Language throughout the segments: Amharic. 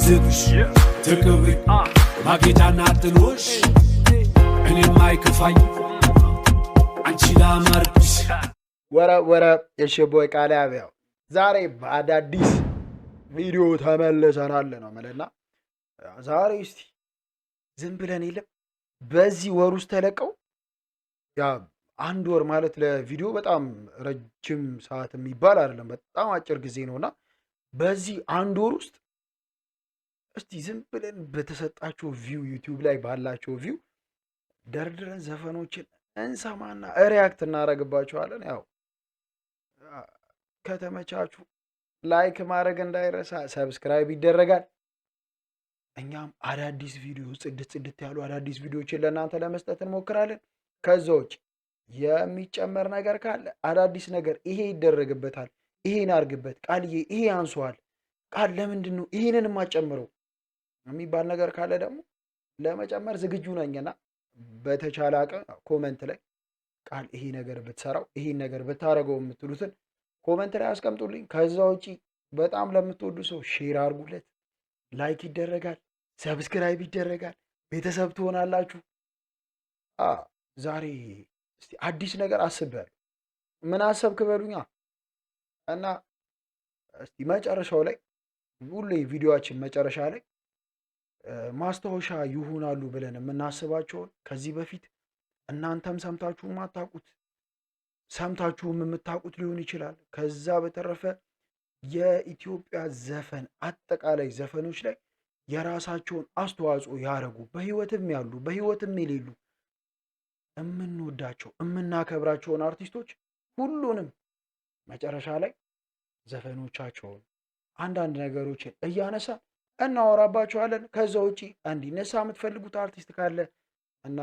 ይስጥሽ ትክብሪ ማጌጫና ጥሎሽ እኔም አይከፋኝ አንቺ ላማርብሽ ወረ የሽቦይ ቃል ያበያው ዛሬ በአዳዲስ ቪዲዮ ተመልሰናል ነው መለና ዛሬ እስቲ ዝም ብለን የለም በዚህ ወር ውስጥ ተለቀው ያ አንድ ወር ማለት ለቪዲዮ በጣም ረጅም ሰዓት የሚባል አይደለም በጣም አጭር ጊዜ ነውና በዚህ አንድ ወር ውስጥ እስቲ ዝም ብለን በተሰጣቸው ቪው ዩቲዩብ ላይ ባላቸው ቪው ደርድረን ዘፈኖችን እንሰማና ሪያክት እናደርግባቸዋለን። ያው ከተመቻቹ ላይክ ማድረግ እንዳይረሳ፣ ሰብስክራይብ ይደረጋል። እኛም አዳዲስ ቪዲዮ ጽድት ያሉ አዳዲስ ቪዲዮችን ለእናንተ ለመስጠት እንሞክራለን። ከዛ ውጭ የሚጨመር ነገር ካለ አዳዲስ ነገር ይሄ ይደረግበታል፣ ይሄን አድርግበት፣ ቃልዬ ይሄ አንሷል፣ ቃል ለምንድን ነው ይሄንን የማጨምረው የሚባል ነገር ካለ ደግሞ ለመጨመር ዝግጁ ነኝና በተቻለ አቅም ኮመንት ላይ ቃል ይሄ ነገር ብትሰራው ይሄን ነገር ብታረገው የምትሉትን ኮመንት ላይ አስቀምጡልኝ። ከዛ ውጪ በጣም ለምትወዱ ሰው ሼር አድርጉለት፣ ላይክ ይደረጋል፣ ሰብስክራይብ ይደረጋል፣ ቤተሰብ ትሆናላችሁ። ዛሬ እስቲ አዲስ ነገር አስቤያለሁ። ምን አሰብክ በሉኛ እና እስቲ መጨረሻው ላይ ሁሌ ቪዲዮአችን መጨረሻ ላይ ማስታወሻ ይሆናሉ ብለን የምናስባቸውን ከዚህ በፊት እናንተም ሰምታችሁ የማታውቁት ሰምታችሁም የምታውቁት ሊሆን ይችላል። ከዛ በተረፈ የኢትዮጵያ ዘፈን አጠቃላይ ዘፈኖች ላይ የራሳቸውን አስተዋጽኦ ያደረጉ በህይወትም ያሉ በህይወትም የሌሉ የምንወዳቸው የምናከብራቸውን አርቲስቶች ሁሉንም መጨረሻ ላይ ዘፈኖቻቸውን አንዳንድ ነገሮችን እያነሳን እናወራባቸዋለን። ከዛ ውጪ እንዲነሳ የምትፈልጉት አርቲስት ካለ እና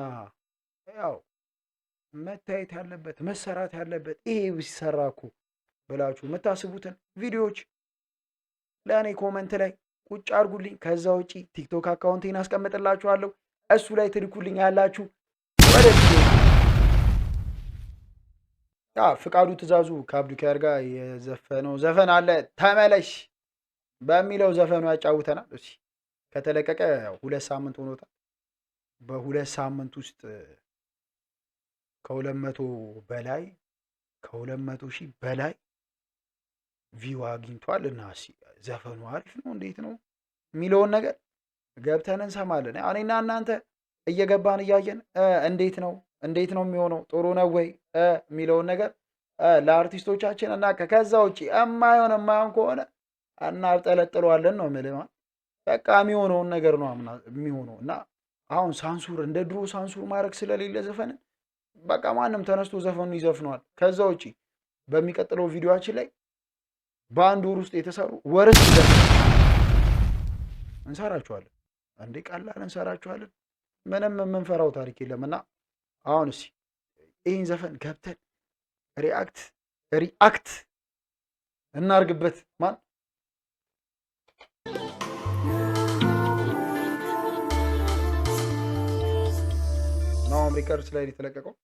ያው መታየት ያለበት መሰራት ያለበት ይሄ ቢሰራ እኮ ብላችሁ የምታስቡትን ቪዲዮዎች ለእኔ ኮመንት ላይ ቁጭ አድርጉልኝ። ከዛ ውጪ ቲክቶክ አካውንቴን አስቀምጥላችኋለሁ፣ እሱ ላይ ትልኩልኝ ያላችሁ። ወደ ፍቃዱ ትእዛዙ ከአብዱ ኪያር ጋር የዘፈነው ዘፈን አለ ተመለሽ በሚለው ዘፈኑ ያጫውተናል። እሺ ከተለቀቀ 2 ሳምንት ሆኖታል። በ2 ሳምንት ውስጥ ከ200 በላይ ከ200,000 በላይ ቪው አግኝቷል። እና ዘፈኑ አሪፍ ነው እንዴት ነው የሚለውን ነገር ገብተን እንሰማለን። እኔና እናንተ እየገባን እያየን እንዴት ነው የሚሆነው ጥሩ ነው ወይ የሚለውን ነገር ለአርቲስቶቻችን እና ከዛ ውጪ የማይሆን ከሆነ እናብጠለጥለዋለን ነው የምልህ። በቃ የሚሆነውን ነገር ነው የሚሆነው። እና አሁን ሳንሱር እንደ ድሮ ሳንሱር ማድረግ ስለሌለ ዘፈንን በቃ ማንም ተነስቶ ዘፈኑን ይዘፍነዋል። ከዛ ውጪ በሚቀጥለው ቪዲዮአችን ላይ በአንድ ወር ውስጥ የተሰሩ ወርስ ዘፈን እንሰራቸዋለን። እንዴ ቀላል እንሰራቸዋለን። ምንም የምንፈራው ታሪክ የለም። እና አሁን እስኪ ይህን ዘፈን ገብተን ሪአክት እናርግበት። ማን ናሆም ሪከርድስ ላይ የተለቀቀው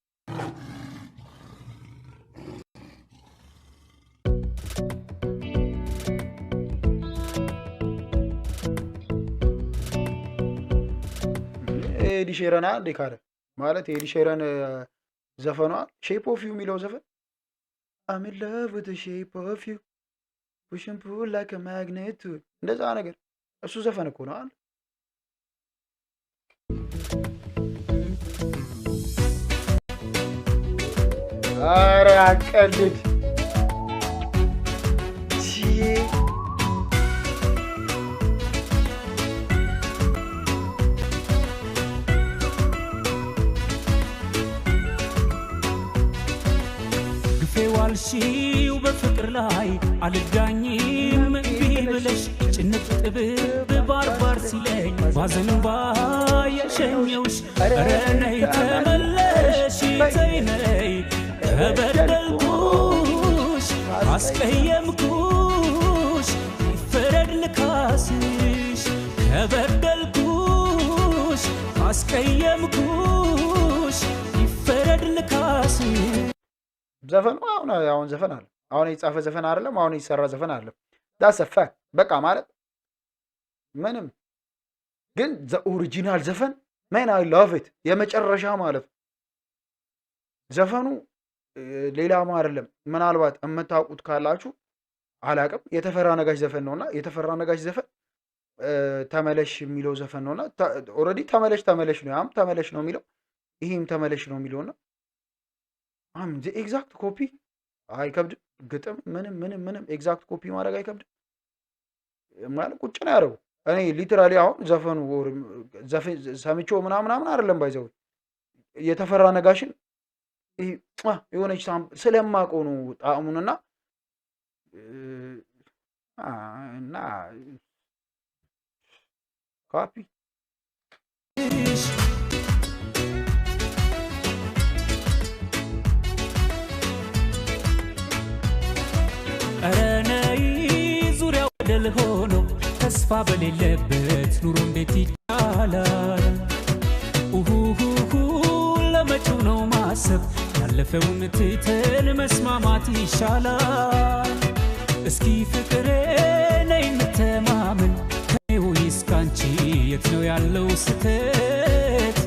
ኤዲ ሼረን እንዴ ካለ ማለት ኤዲ ሼረን ዘፈኗ ሼፕ ኦፍ ዩ የሚለው ዘፈን I'm in love with the shape of you push and pull like a magnet እንደዛ ነገር እሱ ዘፈን እኮ ነው አይደል? ኧረ አቀልድ ዋልሽው በፍቅር ላይ አልዳኝም ቢብለሽ ጭንቅ ጥብብ ባርባር ሲለኝ ባዘንባ የሸኘውሽ ኧረ ነይ ተመለሽ ተይ ነይ ከበደልኩሽ አስቀየምኩሽ ይፈረድ ልካስሽ ከበደልኩሽ አስቀየምኩሽ ይፈረድ ልካስሽ ዘፈኑ አሁን ዘፈን አለ። አሁን የተጻፈ ዘፈን አይደለም። አሁን የተሰራ ዘፈን አይደለም። ዳሰፈ በቃ ማለት ምንም ግን ኦሪጂናል ዘፈን ማን አይ ላቭ ኢት የመጨረሻ ማለት ዘፈኑ ሌላም አይደለም። ምናልባት የምታውቁት ካላችሁ አላቅም። የተፈራ ነጋሽ ዘፈን ነውና የተፈራ ነጋሽ ዘፈን ተመለሽ የሚለው ዘፈን ነውና ኦልሬዲ ተመለሽ ነው ያም ተመለሽ ነው የሚለው ይሄም ተመለሽ ነው የሚለውና ኤግዛክት ኮፒ አይከብድም። ግጥም ምንም ኤግዛክት ኮፒ ማድረግ አይከብድም ማለት ቁጭ ነው ያደረጉ። እኔ ሊትራሊ አሁን ዘፈኑ ሰምቼው ምናምን አይደለም ባይዘው የተፈራ ነጋሽን የሆነች ስለማውቀው ነው ጣዕሙንና እና ኮፒ ረነይ ዙሪያው ገደል ሆኖ ተስፋ በሌለበት ኑሮ እንዴት ይቻላል? ኡሁሁሁ ለመጪው ነው ማሰብ ያለፈውን ትተን መስማማት ይሻላል። እስኪ ፍቅሬ ነይ እንተማመን ከኔ ወይስ ካንቺ የት ነው ያለው ስተት?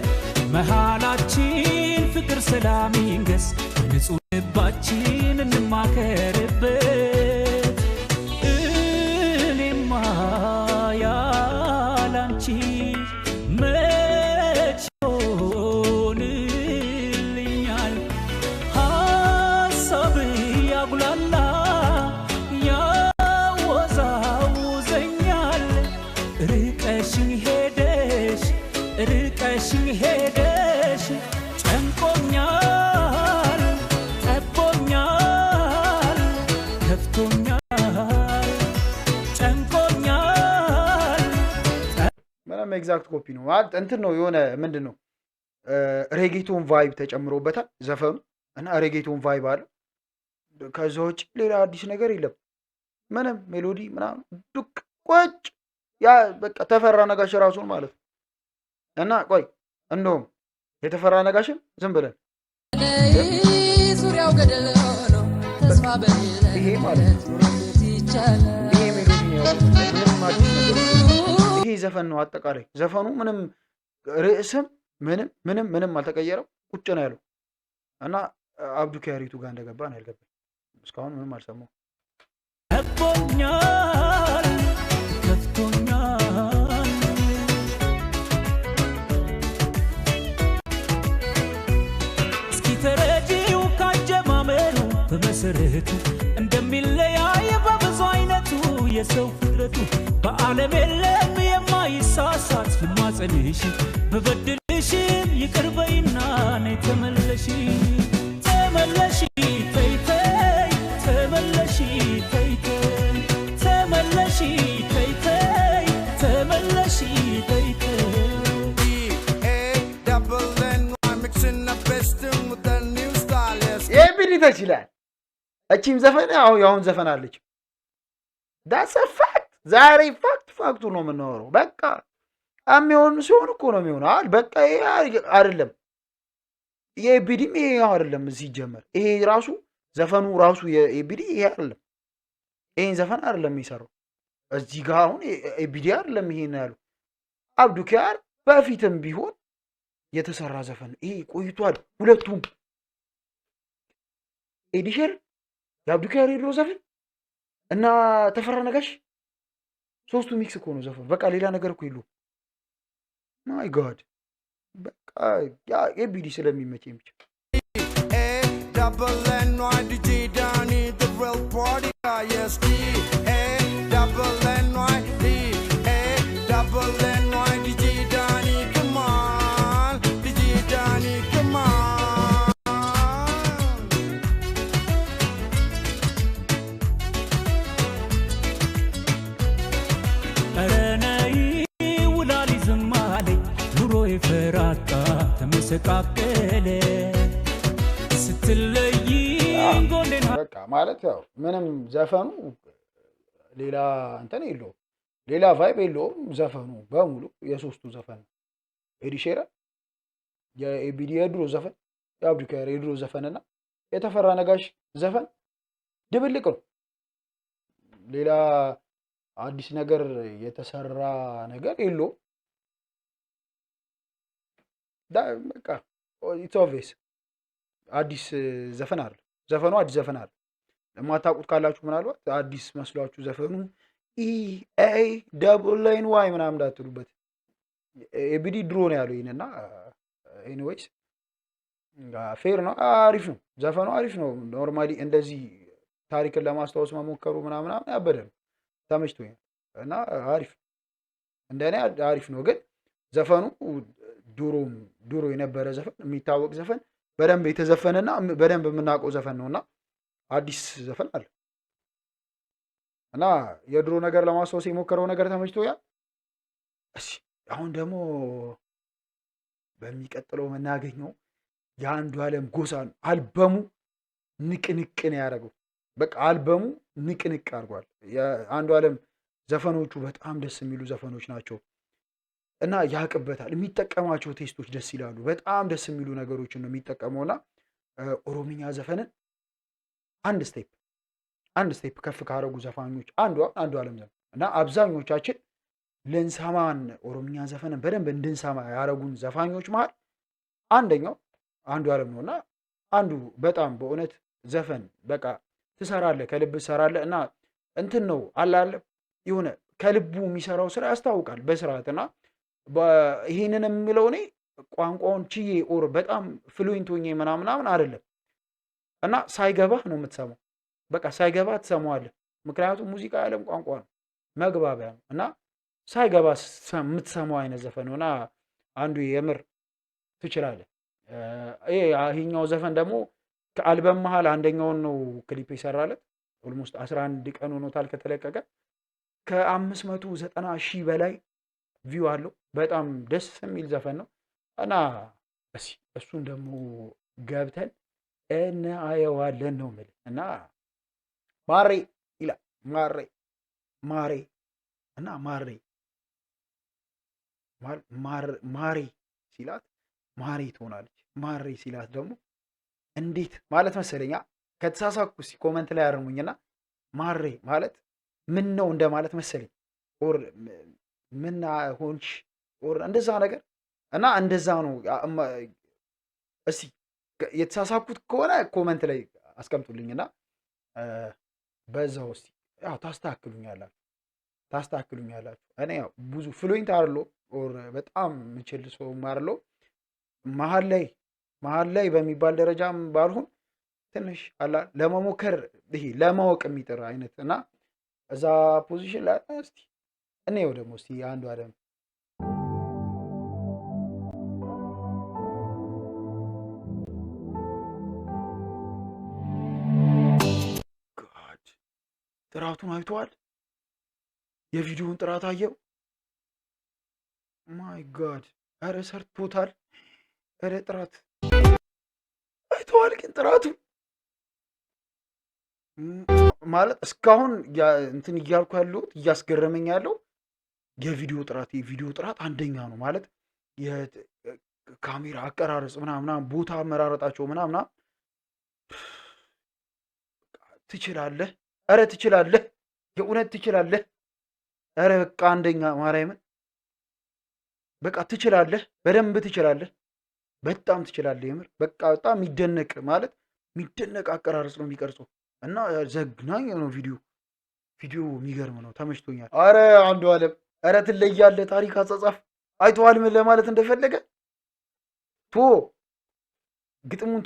መሃላችን ፍቅር ሰላም ይንገስ ንጹህ ልባችን እንማከርበት። እኔማ ያላንቺ መች ሆንልኛል? ሀሳብ ያጉላላ ያወዛውዘኛል። ርቀሽኝ ሄደሽ ጨንቆኛል፣ ጠቦኛል፣ ከፍቶኛል፣ ጨንቆኛል። ምንም ኤግዛክት ኮፒ ነው እንትን ነው የሆነ ምንድን ነው ሬጌቶን ቫይብ ተጨምሮበታል ዘፈኑ እና ሬጌቶን ቫይብ አለ። ከዛ ውጭ ሌላ አዲስ ነገር የለም። ምንም ሜሎዲ ምናምን ዱቅ ቁጭ ያ በቃ ተፈራ ነጋሽ ራሱን ማለት ነው። እና ቆይ እንደውም የተፈራ ነጋሽን ዝም ብለን ዙሪያው ገደል ሆኖ ተስፋ በሌለበት ይሄ ማለት ነው ይሄ ሜሎዲ ነው ምንም አዲስ ነገር ይሄ ዘፈን ነው። አጠቃላይ ዘፈኑ ምንም ርዕስም ምንም አልተቀየረም። ቁጭ ነው ያለው እና አብዱ ኪያሪቱ ጋር እንደገባ ነው ያልገባኝ። እስካሁን ምንም አልሰማው። ጠቦኛል፣ ከፍቶኛል። እስኪ ተረጂው ካጀማመሩ በመሰረቱ እንደሚለያይ በብዙ አይነቱ የሰው ፍጥረቱ በዓለም የለም የማይሳሳት ልማጸንሽ በበድልሽም ይቅር በይና ነይ ተመለሺ ተመለሺ ተይተይ ተመለሺ ተይተይ ተመለሺ ተይተይ ተመለሺ ተይተይ ኤቢዲ ተችላል። እቺም ዘፈን ያሁን ዘፈን አለች። ዳስ ፋክት ዛሬ ፋክቱ ነው የምናወራው። በቃ የሚሆን ሲሆን እኮ ነው የሚሆነው። በቃ ይሄ አይደለም የኤቢዲም ይሄ አይደለም ሲጀመር። ይሄ ራሱ ዘፈኑ ራሱ የኤቢዲ ይሄ አይደለም። ይሄን ዘፈን አይደለም የሚሰራው እዚህ ጋር አሁን ኤቢዲ አይደለም ይሄን ያለው አብዱ ኪያር በፊትም ቢሆን የተሰራ ዘፈን ይሄ ቆይቷል። ሁለቱም ኤዲሸር የአብዱ ኪያር የድሮ ዘፈን እና ተፈራ ነጋሽ ሶስቱ ሚክስ እኮ ነው ዘፈኑ። በቃ ሌላ ነገር እኮ የለውም። ማይ ጋድ በቃ ያ ኤቢዲ ስለሚመቸኝ ብቻ ተመሰቃቀለ ስትለይ ጎንደና በቃ ማለት ያው ምንም ዘፈኑ ሌላ እንትን የለውም፣ ሌላ ቫይብ የለውም። ዘፈኑ በሙሉ የሶስቱ ዘፈን ነው። ኤዲሼራ የኤቢዲ የድሮ ዘፈን፣ የአብዱ ኪያር የድሮ ዘፈንና የተፈራ ነጋሽ ዘፈን ድብልቅ ነው። ሌላ አዲስ ነገር የተሰራ ነገር የለውም። በቃ ኢትስ ኦብቪየስ አዲስ ዘፈን አለ። ዘፈኑ አዲስ ዘፈን አለ። ለማታውቁት ካላችሁ ምናልባት አዲስ መስሏችሁ ዘፈኑ ኤ ደብል ላይን ዋይ ምናምን እንዳትሉበት። ኤቢዲ ድሮ ነው ያለው ይሄንና ኤኒዌይስ ፌር ነው። አሪፍ ነው ዘፈኑ፣ አሪፍ ነው። ኖርማሊ እንደዚህ ታሪክን ለማስታወስ መሞከሩ ምናምን ያበደ ነው። ተመችቶኛል እና አሪፍ እንደኔ አሪፍ ነው። ግን ዘፈኑ ድሮ የነበረ ዘፈን የሚታወቅ ዘፈን በደንብ የተዘፈነና በደንብ የምናውቀው ዘፈን ነውና አዲስ ዘፈን አለ እና የድሮ ነገር ለማስታወስ የሞከረው ነገር ተመችቶኛል። እሺ አሁን ደግሞ በሚቀጥለው የምናገኘው የአንዱዓለም ጎሳን አልበሙ ንቅንቅ ነው ያደረገው። በቃ አልበሙ ንቅንቅ አድርጓል። የአንዱዓለም ዘፈኖቹ በጣም ደስ የሚሉ ዘፈኖች ናቸው እና ያቅበታል። የሚጠቀማቸው ቴስቶች ደስ ይላሉ። በጣም ደስ የሚሉ ነገሮችን ነው የሚጠቀመውና ኦሮምኛ ዘፈንን አንድ ስቴፕ ከፍ ካደረጉ ዘፋኞች አንዱዓለም ዘፈን እና አብዛኞቻችን ልንሰማን ኦሮምኛ ዘፈንን በደንብ እንድንሰማ ያደረጉን ዘፋኞች መሃል አንደኛው አንዱዓለም ነው እና አንዱ በጣም በእውነት ዘፈን በቃ ትሰራለህ፣ ከልብ ትሰራለህ እና እንትን ነው አላለ የሆነ ከልቡ የሚሰራው ስራ ያስታውቃል በስርዓትና ይሄንን የምለው እኔ ቋንቋውን ችዬ ኦር በጣም ፍሉዌንት ሆኜ ምናምን አይደለም እና ሳይገባህ ነው የምትሰማው። በቃ ሳይገባህ ትሰማዋለህ። ምክንያቱም ሙዚቃ የዓለም ቋንቋ ነው፣ መግባቢያ ነው እና ሳይገባ የምትሰማው አይነት ዘፈን ነውና አንዱ የምር ትችላለህ። ይሄኛው ዘፈን ደግሞ ከአልበም መሃል አንደኛውን ነው ክሊፕ የሰራለት። ኦልሞስት 11 ቀን ሆኖታል ከተለቀቀ። ከ590,000 በላይ ቪው አለው። በጣም ደስ የሚል ዘፈን ነው እና እሱን ደግሞ ገብተን እናየዋለን ነው የምልህ እና ማሬ ይላል ማሬ እና ማሬ ሲላት ማሬ ትሆናለች። ማሬ ሲላት ደግሞ እንዴት ማለት መሰለኛ ከተሳሳኩ ኮመንት ላይ አርሙኝና ማሬ ማለት ምን ነው እንደማለት መሰለኝ ኦር ምን ሆንሽ ኦር እንደዛ ነገር እና እንደዛ ነው። እስቲ የተሳሳኩት ከሆነ ኮመንት ላይ አስቀምጡልኝና በዛው እስቲ ያው ታስተካክሉኛላችሁ። እኔ ያው ብዙ ፍሉዌንት አይደለሁ ኦር በጣም የምችል ሰው አይደለሁ። መሀል ላይ በሚባል ደረጃም ባልሆን ትንሽ አላ ለመሞከር ይሄ ለማወቅ የሚጥር አይነት እና እዛ ፖዚሽን ላይ እስቲ እኔው ደግሞ እስቲ አንዱዓለም ጋድ ጥራቱን አይተዋል። የቪዲዮውን ጥራት አየው። ማይ ጋድ አረ ሰርቶታል። አረ ጥራት አይተዋል። ግን ጥራቱ ማለት እስካሁን እንትን እያልኩ ያለሁት እያስገረመኝ ያለው የቪዲዮ ጥራት አንደኛ ነው ማለት የካሜራ አቀራረጽ ምናምን ቦታ አመራረጣቸው ምናምን ትችላለህ። አረ ትችላለህ፣ የእውነት ትችላለህ። አረ በቃ አንደኛ ማርያምን በቃ ትችላለህ፣ በደንብ ትችላለህ፣ በጣም ትችላለህ። የምር በቃ በጣም የሚደነቅ ማለት የሚደነቅ አቀራረጽ ነው የሚቀርጸው እና ዘግናኝ ነው ቪዲዮ የሚገርም ነው። ተመችቶኛል። አረ አንዱዓለም አረ ትለያለህ። ታሪክ አጻጻፍ አይተዋል ምን ለማለት እንደፈለገ ግጥሙን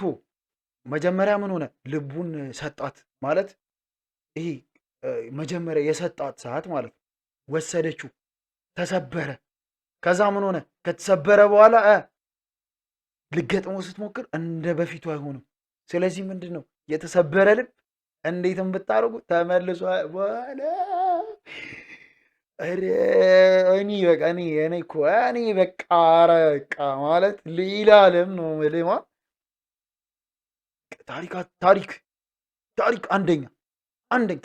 መጀመሪያ ምን ሆነ ልቡን ሰጣት ማለት ይሄ መጀመሪያ የሰጣት ሰዓት ማለት ነው። ወሰደችው፣ ተሰበረ። ከዛ ምን ሆነ ከተሰበረ በኋላ ልገጥሞ ስትሞክር እንደ በፊቱ አይሆንም። ስለዚህ ምንድን ነው የተሰበረ ልብ እንዴትም ብታደርጉ ተመልሶ በኋላ እኔ በቃ ማለት ሌላ ዓለም ነው ልማ ታሪክ አንደኛ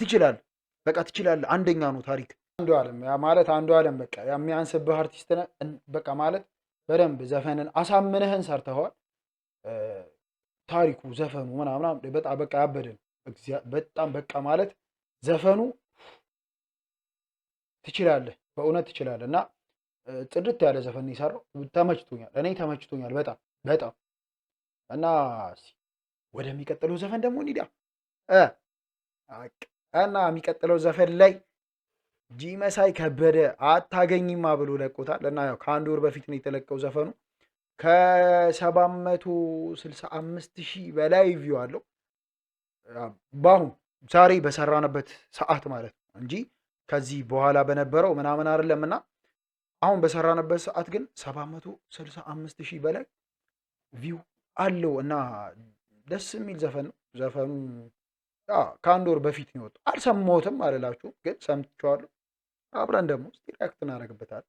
ትችላለህ፣ በቃ ትችላለህ። አንደኛ ነው ታሪክ አንዱዓለም ማለት አንዱዓለም በቃ የሚያንስብህ አርቲስት ነህ በቃ ማለት በደንብ ዘፈንን አሳምነህን ሰርተኸዋል። ታሪኩ ዘፈኑ ምናምን በጣም በቃ ያበደ ነው። በጣም በቃ ማለት ዘፈኑ ትችላለህ፣ በእውነት ትችላለህ። እና ጽድት ያለ ዘፈን የሰራው ተመችቶኛል። እኔ ተመችቶኛል በጣም በጣም። እና ወደሚቀጥለው ዘፈን ደግሞ እንሂዳ እ እና የሚቀጥለው ዘፈን ላይ ጂመሳይ ከበደ አታገኝማ ብሎ ለቆታል። እና ያው ከአንድ ወር በፊት ነው የተለቀው ዘፈኑ። ከ765,000 በላይ ቪው አለው በአሁን ዛሬ በሰራንበት ሰዓት ማለት ነው እንጂ ከዚህ በኋላ በነበረው ምናምን አይደለም። እና አሁን በሰራንበት ሰዓት ግን 765,000 በላይ ቪው አለው እና ደስ የሚል ዘፈን ነው። ዘፈኑ ከአንድ ወር በፊት ነው የወጣው። አልሰማሁትም አልላችሁም፣ ግን ሰምቼዋለሁ። አብረን ደግሞ እስቲ ሪያክት እናደርግበታለን።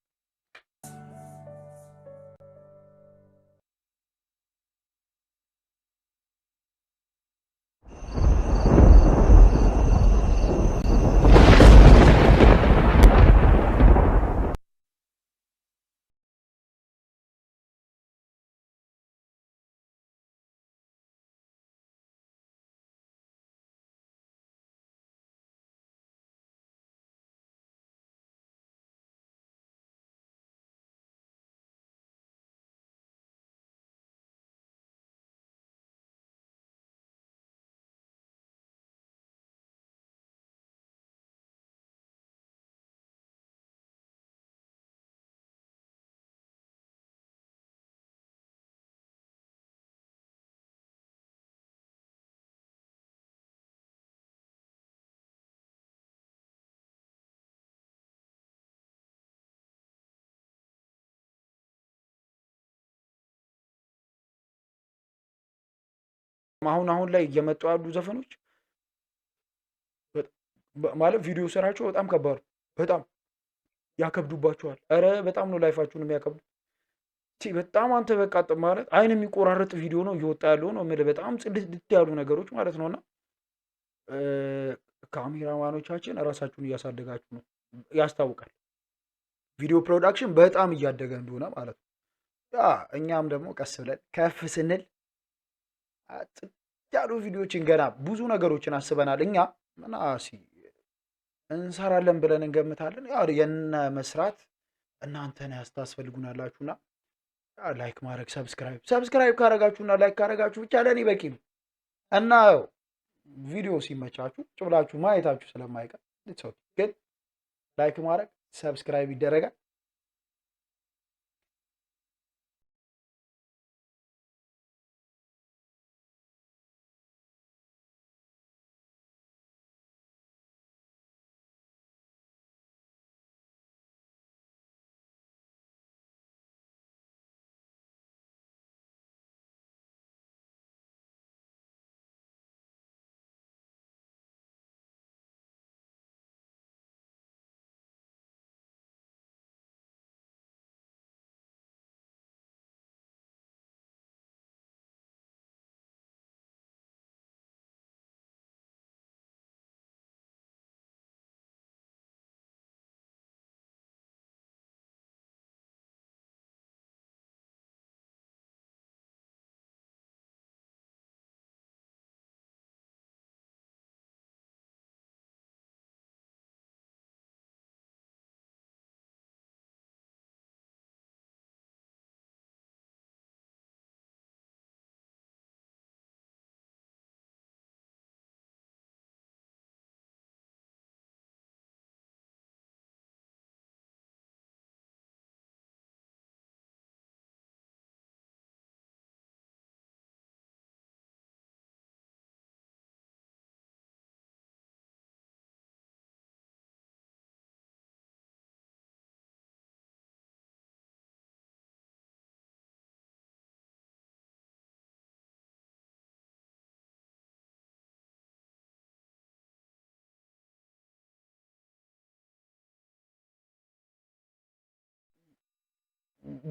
አሁን ላይ እየመጡ ያሉ ዘፈኖች ማለት ቪዲዮ ስራቸው በጣም ከባድ በጣም ያከብዱባቸዋል። ኧረ በጣም ነው ላይፋችሁን የሚያከብዱ። በጣም አንተ በቃ ማለት አይን የሚቆራረጥ ቪዲዮ ነው እየወጣ ያለው ነው የምልህ። በጣም ጽድት ያሉ ነገሮች ማለት ነውና ካሜራማኖቻችን እራሳችሁን እያሳደጋችሁ ነው ያስታውቃል። ቪዲዮ ፕሮዳክሽን በጣም እያደገ እንደሆነ ማለት ነው። እኛም ደግሞ ቀስ ብለን ከፍ ስንል ያሉ ቪዲዮዎችን ገና ብዙ ነገሮችን አስበናል። እኛ ምና እንሰራለን ብለን እንገምታለን። ያው የነ መስራት እናንተን ያስታስፈልጉናላችሁና ላይክ ማድረግ ሰብስክራይብ ካረጋችሁና ላይክ ካረጋችሁ ብቻ ለእኔ በቂ ነው። እና ቪዲዮ ሲመቻችሁ ጭብላችሁ ማየታችሁ ስለማይቀር ግን ላይክ ማድረግ ሰብስክራይብ ይደረጋል።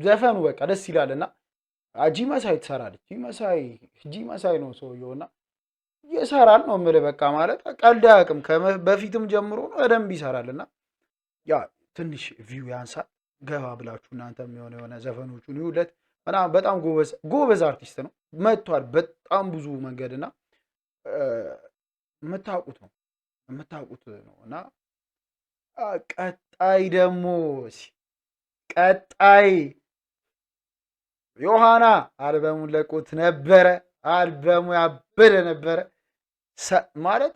ዘፈኑ በቃ ደስ ይላልና ጂመሳይ ትሰራለች። ጂመሳይ ነው ሰውየውና ይሰራል ነው የምልህ። በቃ ማለት ቀልድ አያውቅም። በፊትም ጀምሮ ነው በደንብ ይሰራልና ያ ትንሽ ቪው ያንሳል። ገባ ብላችሁ እናንተም የሆነ ዘፈኖቹን ይውለት። በጣም ጎበዝ አርቲስት ነው። መጥቷል በጣም ብዙ መንገድና የምታውቁት ነው እና ቀጣይ ደግሞ ቀጣይ ዮሐና አልበሙን ለቆት ነበረ። አልበሙ ያበደ ነበረ ማለት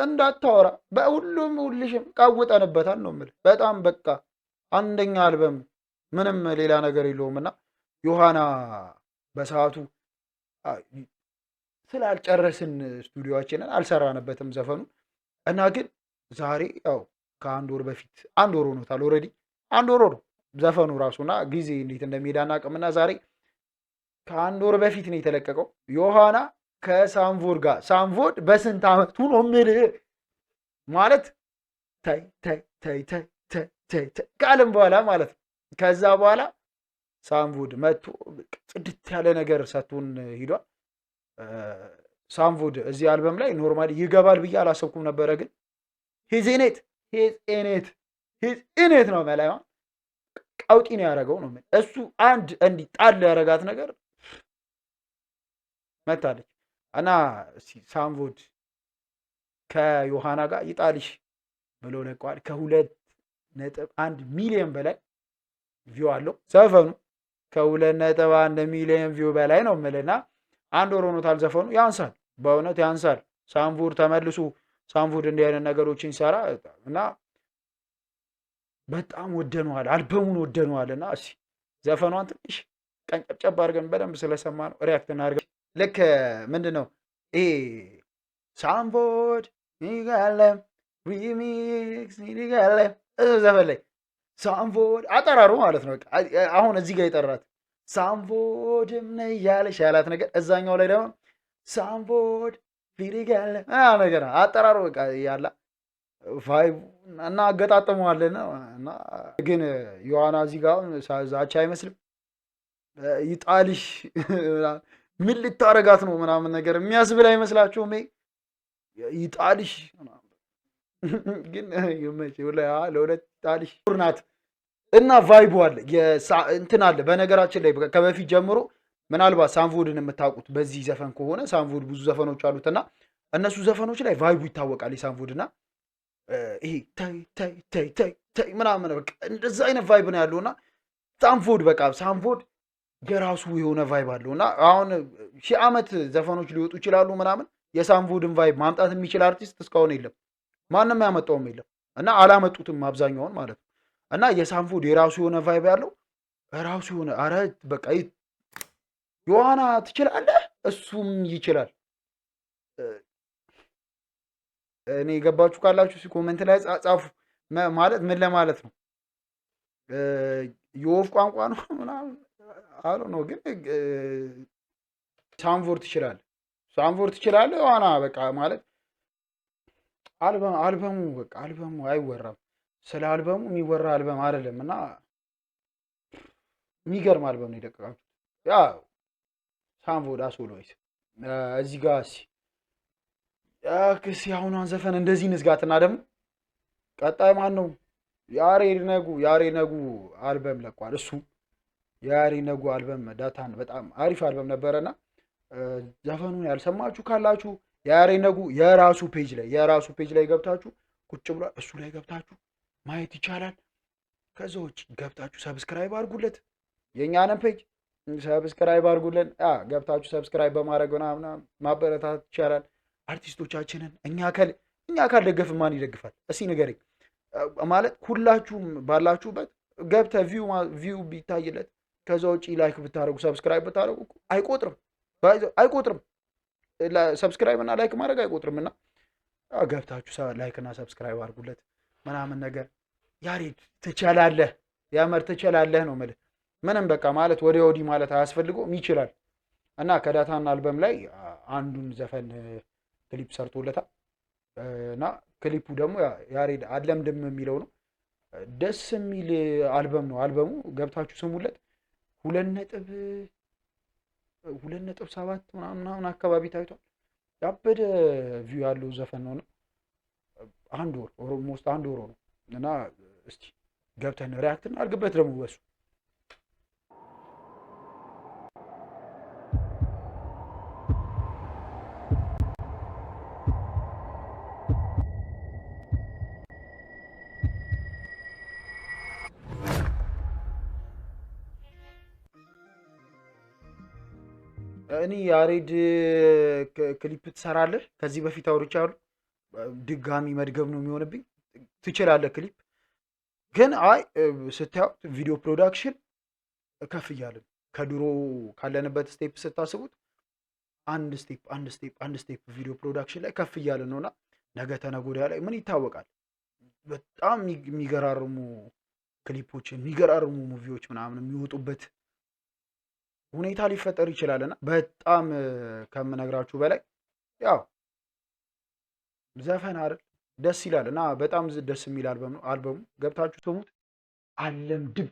እንዳታወራ በሁሉም ሁልሽም ቃውጠንበታል ነው የምልህ። በጣም በቃ አንደኛ አልበም ምንም ሌላ ነገር የለውም። እና ዮሐና በሰዓቱ ስላልጨረስን ስቱዲዮችንን አልሰራንበትም ዘፈኑ እና ግን ዛሬ ያው ከአንድ ወር በፊት አንድ ወር ሆኖታል። ኦልሬዲ አንድ ወር ነው ዘፈኑ ራሱና ጊዜ እንዴት እንደሚሄድ አናውቅምና ዛሬ ከአንድ ወር በፊት ነው የተለቀቀው። ዮሐና ከሳምቮድ ጋር ሳምቮድ በስንት ዓመቱ ነው የምልህ ማለት ታይ ታይ ታይ ታይ ታይ ካለም በኋላ ማለት ነው። ከዛ በኋላ ሳምቮድ መጥቶ ጽድት ያለ ነገር ሰጥቶን ሂዷል። ሳምቮድ እዚህ አልበም ላይ ኖርማሊ ይገባል ብዬ አላሰብኩም ነበረ፣ ግን ሂዝ ኢኔት ነው መላይዋ ቀውጢ ነው ያደረገው ነው እሱ አንድ እንዲህ ጣል ያደረጋት ነገር መታለች እና ሳምቮድ ከዮሐና ጋር ይጣልሽ ብሎ ለቀዋል። ከ2.1 ሚሊዮን በላይ ቪው አለው ዘፈኑ። ከ2.1 ሚሊዮን ቪው በላይ ነው የምልህና አንድ ወር ሆኖታል ዘፈኑ። ያንሳል፣ በእውነት ያንሳል። ሳምቮድ ተመልሶ ሳምቮድ እንዲህ አይነት ነገሮችን ይሰራ እና በጣም ወደነዋል፣ አልበሙን ወደነዋል። እና እሺ ዘፈኗን ትንሽ ቀንጨብጨብ አድርገን በደንብ ስለሰማ ነው ሪያክት እናድርገን። ልክ ምንድን ነው ይሄ ሳምቮድ ይጋለም ሪሚክስ ይጋለም ዘፈን ላይ ሳምቮድ አጠራሩ ማለት ነው። አሁን እዚህ ጋር የጠራት ሳምቮድም ነይ ያለሽ ያላት ነገር እዛኛው ላይ ደግሞ ሳምቮድ ፊሪጋለ ነገር አጠራሩ በቃ ያላ ቫይቡ እና አገጣጥመዋለን እና ግን ዮሐና እዚህ ጋር ዛቻ አይመስልም። ይጣልሽ ምን ልታረጋት ነው ምናምን ነገር የሚያስብል አይመስላችሁም? ይጣልሽ ግን ለሁለት ይጣልሽ ናት እና ቫይቡ አለ እንትን አለ። በነገራችን ላይ ከበፊት ጀምሮ ምናልባት ሳምቮድን የምታውቁት በዚህ ዘፈን ከሆነ ሳምቮድ ብዙ ዘፈኖች አሉትና እነሱ ዘፈኖች ላይ ቫይቡ ይታወቃል የሳምቮድና ይሄ ታይ ታይ ታይ ታይ ታይ ምናምን በቃ እንደዛ አይነት ቫይብ ነው ያለውና ሳምቮድ በቃ ሳምቮድ የራሱ የሆነ ቫይብ አለውና አሁን 1000 ዓመት ዘፈኖች ሊወጡ ይችላሉ ምናምን የሳምቮድን ቫይብ ማምጣት የሚችል አርቲስት እስካሁን የለም፣ ማንም ያመጣውም የለም እና አላመጡትም አብዛኛውን ማለት ነው። እና የሳምቮድ የራሱ የሆነ ቫይብ ያለው ራሱ የሆነ አረ በቃ ዮሐና ትችላለህ፣ እሱም ይችላል። እኔ የገባችሁ ካላችሁ ኮሜንት ላይ ጻፉ። ማለት ምን ለማለት ነው? የወፍ ቋንቋ ነው ምናምን አሉ ነው። ግን ሳምቮድ ትችላለህ፣ ሳምቮድ ትችላለህ ዮሐና በቃ ማለት አልበሙ በቃ አልበሙ አይወራም። ስለ አልበሙ የሚወራ አልበም አይደለም እና የሚገርም አልበም ነው የደቀቃችሁት። ያ ሳምቮድ አስወሎይስ እዚህ ጋር ክስ የአሁኗን ዘፈን እንደዚህ ንዝጋትና ደግሞ ቀጣይ ማን ነው? ያሬድ ነጉ አልበም ለቋል። እሱ የያሬድ ነጉ አልበም ዳታን በጣም አሪፍ አልበም ነበረና ዘፈኑን ያልሰማችሁ ካላችሁ የያሬድ ነጉ የራሱ ፔጅ ላይ ገብታችሁ ቁጭ ብሏል። እሱ ላይ ገብታችሁ ማየት ይቻላል። ከዛ ውጭ ገብታችሁ ሰብስክራይብ አድርጉለት፣ የእኛንም ፔጅ ሰብስክራይብ አድርጉልን። ገብታችሁ ሰብስክራይብ በማድረግ ምናምን ማበረታት ይቻላል አርቲስቶቻችንን። እኛ ካልደገፍን ማን ይደግፋል? እስኪ ንገረኝ። ማለት ሁላችሁም ባላችሁበት ገብተ ቪው ቢታይለት ከዛ ውጭ ላይክ ብታደረጉ ሰብስክራይብ ብታደረጉ አይቆጥርም። ሰብስክራይብ እና ላይክ ማድረግ አይቆጥርም። እና ገብታችሁ ላይክ እና ሰብስክራይብ አድርጉለት ምናምን ነገር። ያሬድ ትችላለህ፣ ያመር ትችላለህ ነው የምልህ። ምንም በቃ ማለት ወዲያ ወዲህ ማለት አያስፈልገውም፣ ይችላል። እና ከዳታና አልበም ላይ አንዱን ዘፈን ክሊፕ ሰርቶለታል እና ክሊፑ ደግሞ ያሬድ አለምድም የሚለው ነው። ደስ የሚል አልበም ነው። አልበሙ ገብታችሁ ስሙለት። 2.7 ምናምን አካባቢ ታይቷል። ያበደ ቪው ያለው ዘፈን ነው። ኦልሞስት አንድ ወር ነው እና እስቲ ገብተን ሪያክትን አድርግበት ደግሞ በሱ እኔ ያሬድ ክሊፕ ትሰራለህ ከዚህ በፊት አውርቻለሁ ድጋሚ መድገም ነው የሚሆንብኝ ትችላለህ ክሊፕ ግን አይ ስታዩት ቪዲዮ ፕሮዳክሽን ከፍ እያለ ከድሮ ካለንበት ስቴፕ ስታስቡት አንድ ስቴፕ ቪዲዮ ፕሮዳክሽን ላይ ከፍ እያለ ነውና ነገ ተነገ ወዲያ ላይ ምን ይታወቃል በጣም የሚገራርሙ ክሊፖች የሚገራርሙ ሙቪዎች ምናምን የሚወጡበት ሁኔታ ሊፈጠር ይችላልና በጣም ከምነግራችሁ በላይ ያው ዘፈን አይደል ደስ ይላልና በጣም ደስ የሚል አልበሙ ገብታችሁ ስሙት ዓለም ድብ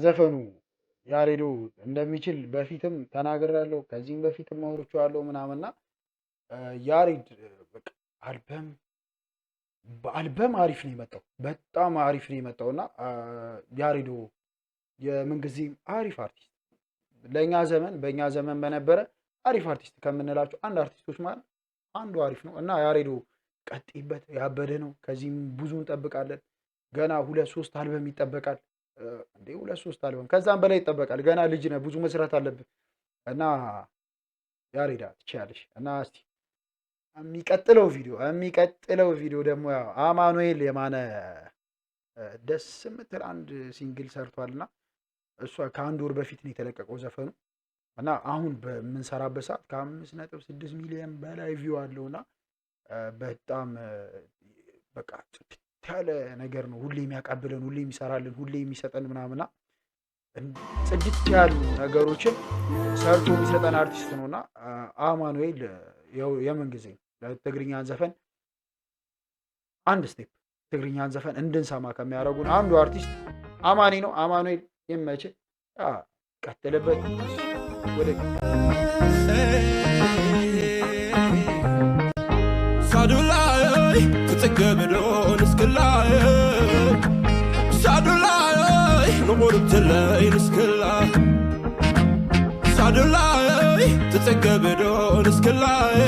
ዘፈኑ ያሬዶ እንደሚችል በፊትም ተናግሬያለሁ ከዚህም በፊትም አውርቼዋለሁ ምናምንና ያሬድ በቃ በአልበም አሪፍ ነው የመጣው በጣም አሪፍ ነው የመጣውና ያሬዶ የምንጊዜም አሪፍ አርቲስት በእኛ ዘመን በነበረ አሪፍ አርቲስት ከምንላቸው አንድ አርቲስቶች ማለት አንዱ አሪፍ ነው እና ያሬዶ ቀጥይበት ያበደ ነው ከዚህም ብዙ እንጠብቃለን ገና 2-3 አልበም ይጠበቃል እንዴ 2-3 አልበም ከዛም በላይ ይጠበቃል ገና ልጅ ነህ ብዙ መስራት አለብህ እና ያሬዳ ትችያለሽ እና እስቲ የሚቀጥለው ቪዲዮ ደግሞ ያው አማኑኤል የማነ ደስ የምትል አንድ ሲንግል ሰርቷልና እሷ ከአንድ ወር በፊት ነው የተለቀቀው ዘፈኑ እና አሁን በምንሰራበት ሰዓት ከ5.6 ሚሊዮን በላይ ቪው አለውና በጣም በቃ ያለ ነገር ነው ሁሌ የሚያቀብለን ሁሌ የሚሰራልን ሁሌ የሚሰጠን ምናምና ጽድት ያሉ ነገሮችን ሰርቶ የሚሰጠን አርቲስት ነውና አማኑኤል የምን ጊዜ ለትግርኛን ዘፈን አንድ ስቴፕ ትግርኛን ዘፈን እንድንሰማ ከሚያደርጉን አንዱ አርቲስት አማኒ ነው አማኑኤል ይመች ቀጥልበት ወደ ሳዱላይ ትጽገብዶን እስክላይ ሳዱላይ ንቁርብትለይ ንስክላ ሳዱላይ ትጽገብዶን እስክላይ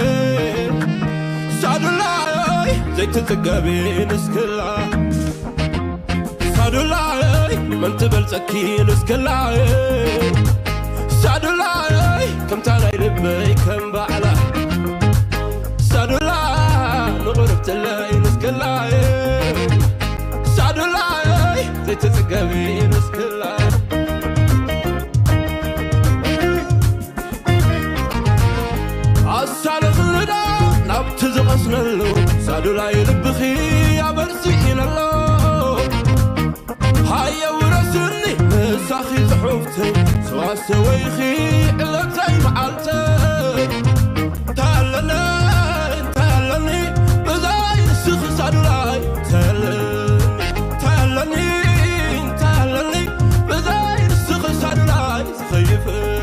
ሳዱላይ ዘይትጽገቢ ንስክላ ሳዱላይ መን ትበልጸኪ ንስክላይ ሳዱላይ ከምታናይ ልበይ ከም ባዕላ ሳዱላይ ንቁርብትለይ ንስክላይ تتقبي نسكلا عسال خلدا نبت زغسنلو سادو لا يلبخي يا برسين الله هيا ورسني مساخي صحوفتي سوا سويخي إلا زي معالتي تهلني بزاي السخ سادو لاي تهلني بزاي السخ سادو لاي سخيفي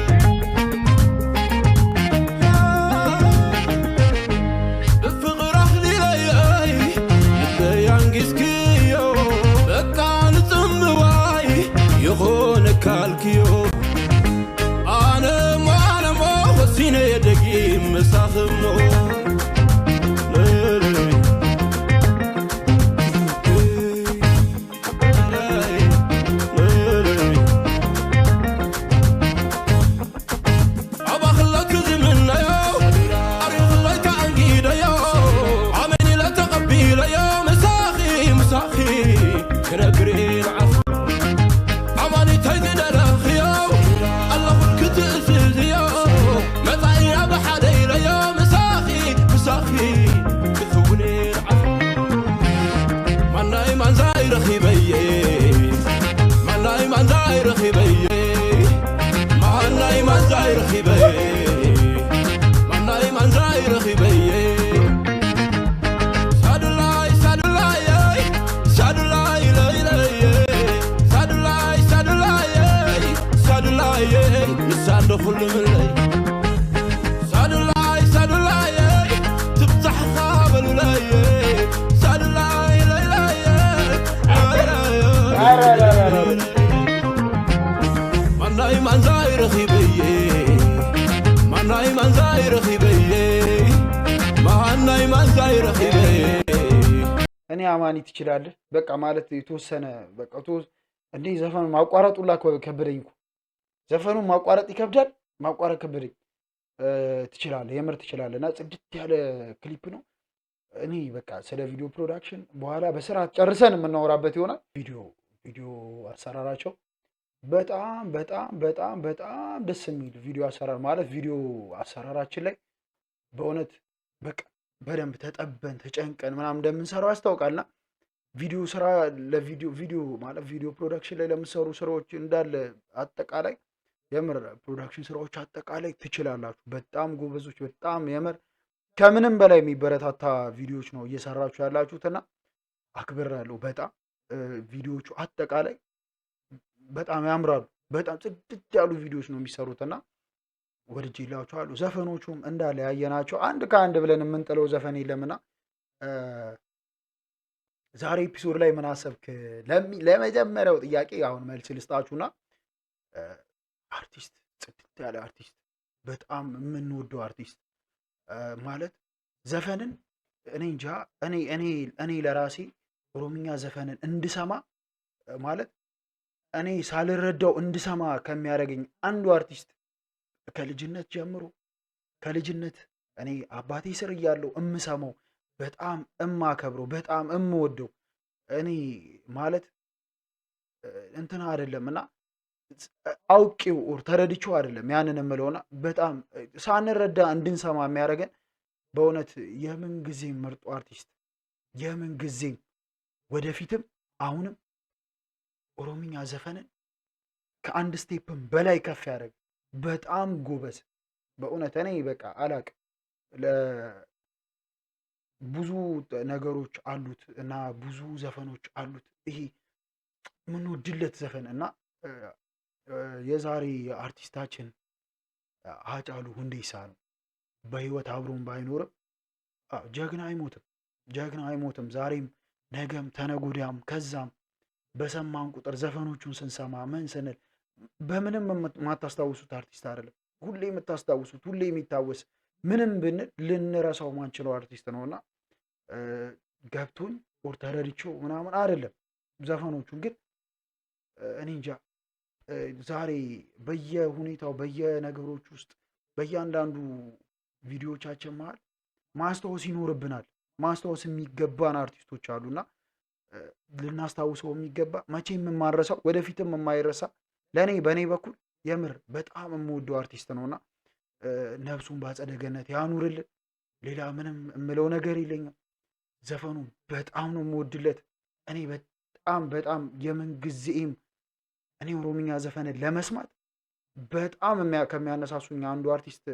كالكيو أنا ما وسينة يدقي مساخمو እኔ አማኒ ትችላለህ በቃ ማለት የተወሰነ በቃ እንዴ ዘፈኑ ማቋረጡላ ከበደኝ እኮ ዘፈኑ ማቋረጥ ይከብዳል ማቋረጥ ከበደኝ ትችላለህ የምር ትችላለህና ጽድት ያለ ክሊፕ ነው እኔ በቃ ስለ ቪዲዮ ፕሮዳክሽን በኋላ በስርዓት ጨርሰን የምናወራበት ይሆናል ቪዲዮ አሰራራቸው በጣም ደስ የሚል ቪዲዮ አሰራር ማለት ቪዲዮ አሰራራችን ላይ በእውነት በቃ በደንብ ተጠበን ተጨንቀን ምናምን እንደምንሰራው ያስታውቃልና ቪዲዮ ስራ ቪዲዮ ማለት ቪዲዮ ፕሮዳክሽን ላይ ለምሰሩ ስራዎች እንዳለ አጠቃላይ የምር ፕሮዳክሽን ስራዎች አጠቃላይ ትችላላችሁ በጣም ጎበዞች በጣም የምር ከምንም በላይ የሚበረታታ ቪዲዮዎች ነው እየሰራችሁ ያላችሁትና አክብራለሁ በጣም ቪዲዮዎቹ አጠቃላይ በጣም ያምራሉ በጣም ጽድት ያሉ ቪዲዮዎች ነው የሚሰሩትና ወድጄላችኋለሁ ዘፈኖቹም እንዳለ ያየናቸው አንድ ከአንድ ብለን የምንጥለው ዘፈን የለምና ዛሬ ኤፒሶድ ላይ ምን አሰብክ ለመጀመሪያው ጥያቄ አሁን መልስ ልስጣችሁና አርቲስት ጽድት ያለ አርቲስት በጣም የምንወደው አርቲስት ማለት ዘፈንን እኔ እንጃ እኔ ለራሴ ኦሮምኛ ዘፈንን እንድሰማ ማለት እኔ ሳልረዳው እንድሰማ ከሚያደርገኝ አንዱ አርቲስት ከልጅነት ጀምሮ ከልጅነት እኔ አባቴ ስር እያለሁ እምሰማው በጣም እማከብረው በጣም እምወደው እኔ ማለት እንትና አይደለምና አውቄው ኦር ተረድቼው አይደለም ያንን እምለውና በጣም ሳንረዳ እንድንሰማ የሚያደርገን በእውነት የምን ጊዜም ምርጡ አርቲስት የምን ጊዜም ወደፊትም አሁንም ኦሮምኛ ዘፈንን ከአንድ ስቴፕም በላይ ከፍ ያደርግ በጣም ጎበዝ በእውነት እኔ በቃ አላቅ ብዙ ነገሮች አሉት እና ብዙ ዘፈኖች አሉት ይሄ ምንወድለት ዘፈን እና የዛሬ አርቲስታችን ሃጫሉ ሁንዴሳ ነው በህይወት አብሮን ባይኖርም ጀግና አይሞትም ዛሬም ነገም ተነጎዳም ከዛም በሰማን ቁጥር ዘፈኖቹን ስንሰማ ምን ስንል በምንም ማታስታውሱት አርቲስት አይደለም ሁሌ የምታስታውሱት ሁሌ የሚታወስ ምንም ብንል ልንረሳው ማንችለው አርቲስት ነውና ገብቶኝ ኦር ተረድቼው ምናምን አይደለም ዘፈኖቹን ግን እኔ እንጃ ዛሬ በየሁኔታው በየነገሮች ውስጥ በእያንዳንዱ ቪዲዮዎቻችን መሃል ማስታወስ ይኖርብናል ማስታወስ የሚገባን አርቲስቶች አሉና ልናስታውሰው የሚገባ መቼም የማረሳው ወደፊትም የማይረሳ ለእኔ በእኔ በኩል የምር በጣም የምወደው አርቲስት ነውና ነፍሱን በአጸደ ገነት ያኑርልን። ሌላ ምንም የምለው ነገር የለኝም። ዘፈኑ በጣም ነው የምወድለት። እኔ በጣም በጣም የምንጊዜም እኔ ኦሮምኛ ዘፈንን ለመስማት በጣም ከሚያነሳሱኝ አንዱ አርቲስት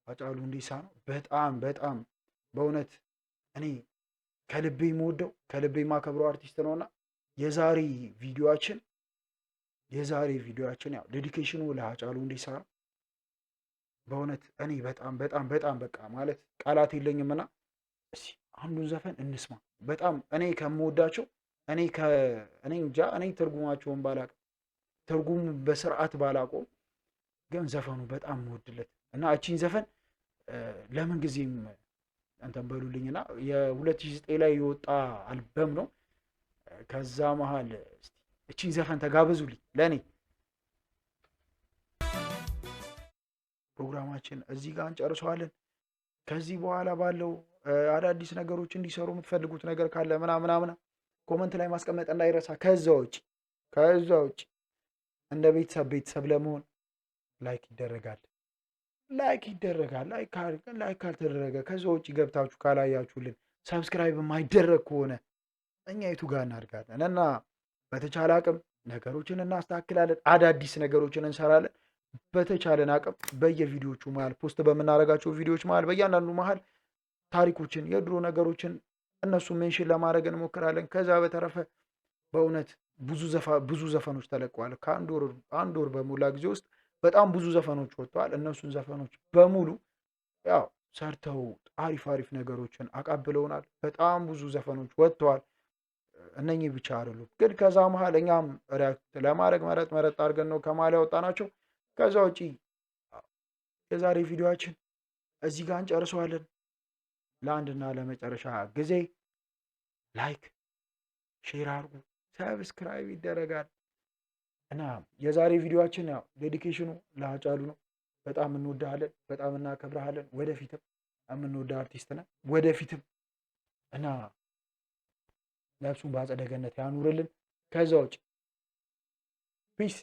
ሃጫሉ ሁንዴሳ ነው። በጣም በጣም በእውነት እኔ ከልቤ የምወደው ከልቤ የማከብረው አርቲስት ነውና የዛሬ ቪዲዮአችን ያው ዴዲኬሽኑ ለሃጫሉ ሁንዴሳ ነው። በእውነት እኔ በጣም በጣም በጣም በቃ ማለት ቃላት የለኝምና እስኪ አንዱን ዘፈን እንስማ። በጣም እኔ ከምወዳቸው እኔ እንጃ እኔ ትርጉማቸውን ባላውቅም ትርጉሙ በስርዓት ባላውቀውም ግን ዘፈኑ በጣም የምወድለት እና እቺን ዘፈን ለምን ጊዜም እንትን በሉልኝና የ2009 ላይ የወጣ አልበም ነው። ከዛ መሀል እስቲ እቺን ዘፈን ተጋበዙልኝ ለኔ። ፕሮግራማችን እዚህ ጋር እንጨርሰዋለን። ከዚህ በኋላ ባለው አዳዲስ ነገሮች እንዲሰሩ የምትፈልጉት ነገር ካለ ምናምን ኮመንት ላይ ማስቀመጥ እንዳይረሳ። ከዛ ውጭ እንደ ቤተሰብ ለመሆን ላይክ ይደረጋል። ላይክ ካልተደረገ ከዛ ውጭ ገብታችሁ ካላያችሁልን ሰብስክራይብ የማይደረግ ከሆነ እኛ የቱ ጋር እናድጋለን? እና በተቻለ አቅም ነገሮችን እናስተካክላለን፣ አዳዲስ ነገሮችን እንሰራለን። በተቻለን አቅም በየቪዲዮቹ መሀል ፖስት በምናደርጋቸው ቪዲዮዎች መሀል በእያንዳንዱ መሀል ታሪኮችን የድሮ ነገሮችን እነሱ ሜንሽን ለማድረግ እንሞክራለን። ከዛ በተረፈ በእውነት ብዙ ዘፈኖች ተለቀዋል። ከአንድ ወር በሞላ ጊዜ ውስጥ በጣም ብዙ ዘፈኖች ወጥተዋል። እነሱን ዘፈኖች በሙሉ ያው ሰርተው አሪፍ ነገሮችን አቃብለውናል። በጣም ብዙ ዘፈኖች ወጥተዋል። እነኚህ ብቻ አይደሉም፣ ግን ከዛ መሀል እኛም ሪያክት ለማድረግ መረጥ አድርገን ነው ከመሀል ያወጣናቸው። ከዛ ውጪ የዛሬ ቪዲዮአችን እዚህ ጋር እንጨርሰዋለን። ለአንድና ለመጨረሻ ጊዜ ላይክ፣ ሼር አድርጉ፣ ሰብስክራይብ ይደረጋል እና የዛሬ ቪዲዮአችን ያው ዴዲኬሽኑ ለሃጫሉ ነው። በጣም እንወዳለን፣ በጣም እናከብረሃለን። ወደፊትም የምንወዳ አርቲስት ነህ ወደፊትም እና ነፍሱን በአጸደ ገነት ያኑርልን። ከዛ ውጭ ፒስ